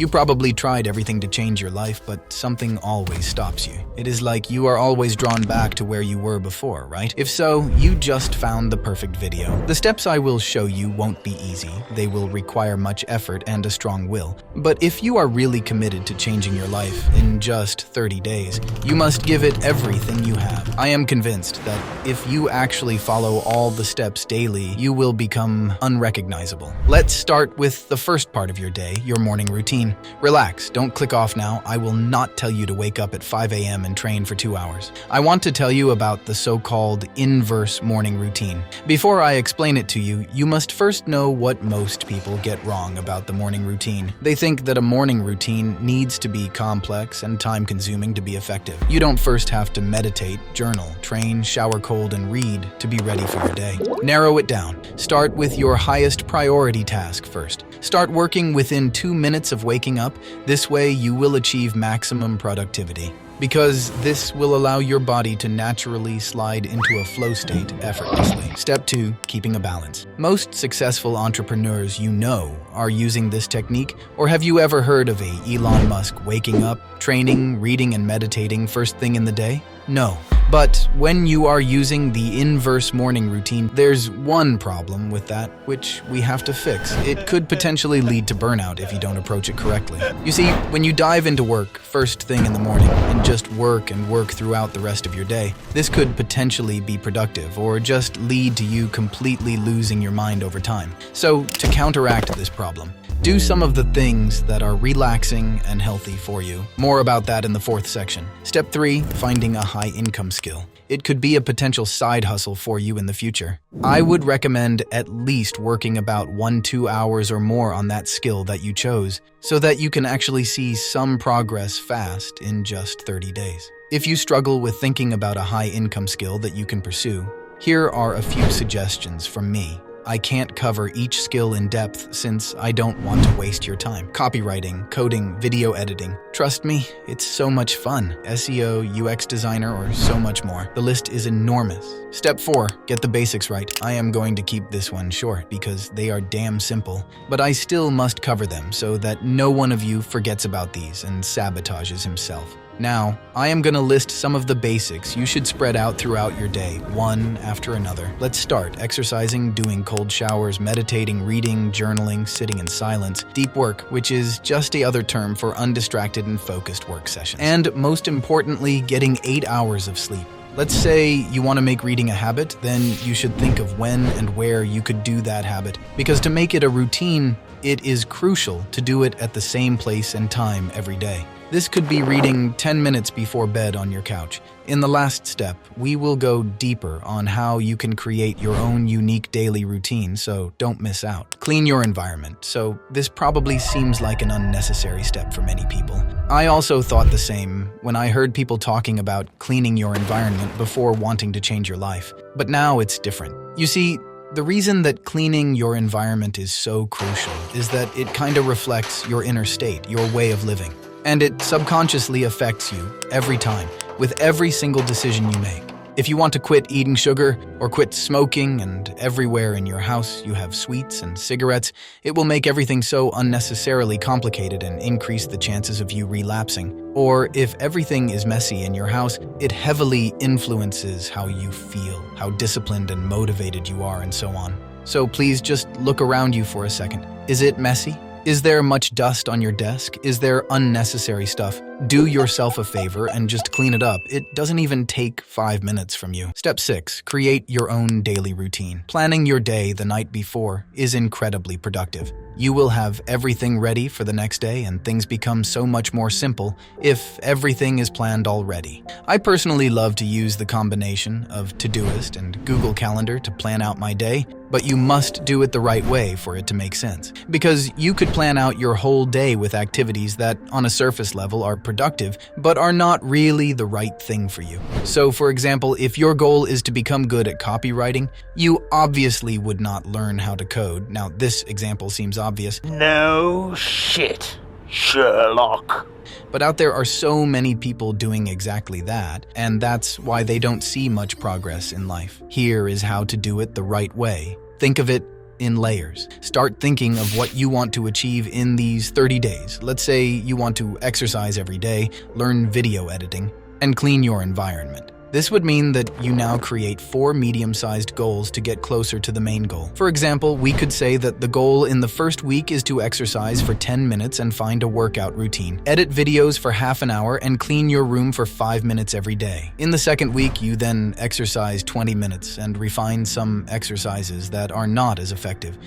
You probably tried everything to change your life, but something always stops you. It is like you are always drawn back to where you were before, right? If so, you just found the perfect video. The steps I will show you won't be easy. They will require much effort and a strong will. But if you are really committed to changing your life in just 30 days, you must give it everything you have. I am convinced that if you actually follow all the steps daily, you will become unrecognizable. Let's start with the first part of your day, your morning routine. Relax, don't click off now. I will not tell you to wake up at 5 a.m. and train for 2 hours. I want to tell you about the so-called inverse morning routine. Before I explain it to you, you must first know what most people get wrong about the morning routine. They think that a morning routine needs to be complex and time-consuming to be effective. You don't first have to meditate, journal, train, shower cold, and read to be ready for your day. Narrow it down. Start with your highest priority task first. Start working within 2 minutes of waking up. This way you will achieve maximum productivity, because this will allow your body to naturally slide into a flow state effortlessly. Step 2. Keeping a balance. Most successful entrepreneurs you know are using this technique, or have you ever heard of Elon Musk waking up, training, reading, and meditating first thing in the day? No. But when you are using the inverse morning routine, there's one problem with that, which we have to fix. It could potentially lead to burnout if you don't approach it correctly. You see, when you dive into work first thing in the morning and just work and work throughout the rest of your day, this could potentially be productive or just lead to you completely losing your mind over time. So, to counteract this problem, do some of the things that are relaxing and healthy for you. More about that in the 4th section. Step 3. Finding a high-income skill. It could be a potential side hustle for you in the future. I would recommend at least working about 1-2 hours or more on that skill that you chose, so that you can actually see some progress fast in just 30 days. If you struggle with thinking about a high-income skill that you can pursue, here are a few suggestions from me. I can't cover each skill in depth since I don't want to waste your time. Copywriting, coding, video editing. Trust me, it's so much fun. SEO, UX designer, or so much more. The list is enormous. Step 4. Get the basics right. I am going to keep this one short because they are damn simple, but I still must cover them so that no one of you forgets about these and sabotages himself. Now, I am going to list some of the basics you should spread out throughout your day, one after another. Let's start. Exercising, doing cold showers, meditating, reading, journaling, sitting in silence, deep work, which is just the other term for undistracted and focused work sessions. And most importantly, getting 8 hours of sleep. Let's say you want to make reading a habit, then you should think of when and where you could do that habit. Because to make it a routine, it is crucial to do it at the same place and time every day. This could be reading 10 minutes before bed on your couch. In the last step, we will go deeper on how you can create your own unique daily routine, so don't miss out. Clean your environment. So this probably seems like an unnecessary step for many people. I also thought the same when I heard people talking about cleaning your environment before wanting to change your life. But now it's different. You see, the reason that cleaning your environment is so crucial is that it kind of reflects your inner state, your way of living. And it subconsciously affects you every time, with every single decision you make. If you want to quit eating sugar or quit smoking and everywhere in your house you have sweets and cigarettes, it will make everything so unnecessarily complicated and increase the chances of you relapsing. Or if everything is messy in your house, it heavily influences how you feel, how disciplined and motivated you are, and so on. So please just look around you for a second. Is it messy? Is there much dust on your desk? Is there unnecessary stuff? Do yourself a favor and just clean it up. It doesn't even take 5 minutes from you. Step 6. Create your own daily routine. Planning your day the night before is incredibly productive. You will have everything ready for the next day, and things become so much more simple if everything is planned already. I personally love to use the combination of Todoist and Google Calendar to plan out my day, but you must do it the right way for it to make sense. Because you could plan out your whole day with activities that, on a surface level, are productive, but are not really the right thing for you. So, for example, if your goal is to become good at copywriting, you obviously would not learn how to code. Now, this example seems obvious. No shit, Sherlock. But out there are so many people doing exactly that, and that's why they don't see much progress in life. Here is how to do it the right way. Think of it in layers. Start thinking of what you want to achieve in these 30 days. Let's say you want to exercise every day, learn video editing, and clean your environment. This would mean that you now create 4 medium-sized goals to get closer to the main goal. For example, we could say that the goal in the first week is to exercise for 10 minutes and find a workout routine. Edit videos for half an hour and clean your room for 5 minutes every day. In the second week, you then exercise 20 minutes and refine some exercises that are not as effective.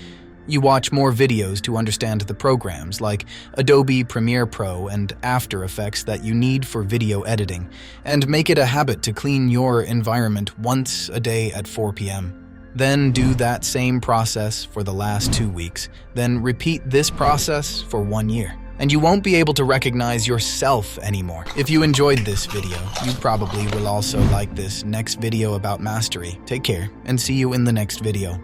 You watch more videos to understand the programs like Adobe Premiere Pro and After Effects that you need for video editing, and make it a habit to clean your environment once a day at 4 p.m. Then do that same process for the last 2 weeks. Then repeat this process for 1 year. And you won't be able to recognize yourself anymore. If you enjoyed this video, you probably will also like this next video about mastery. Take care, and see you in the next video.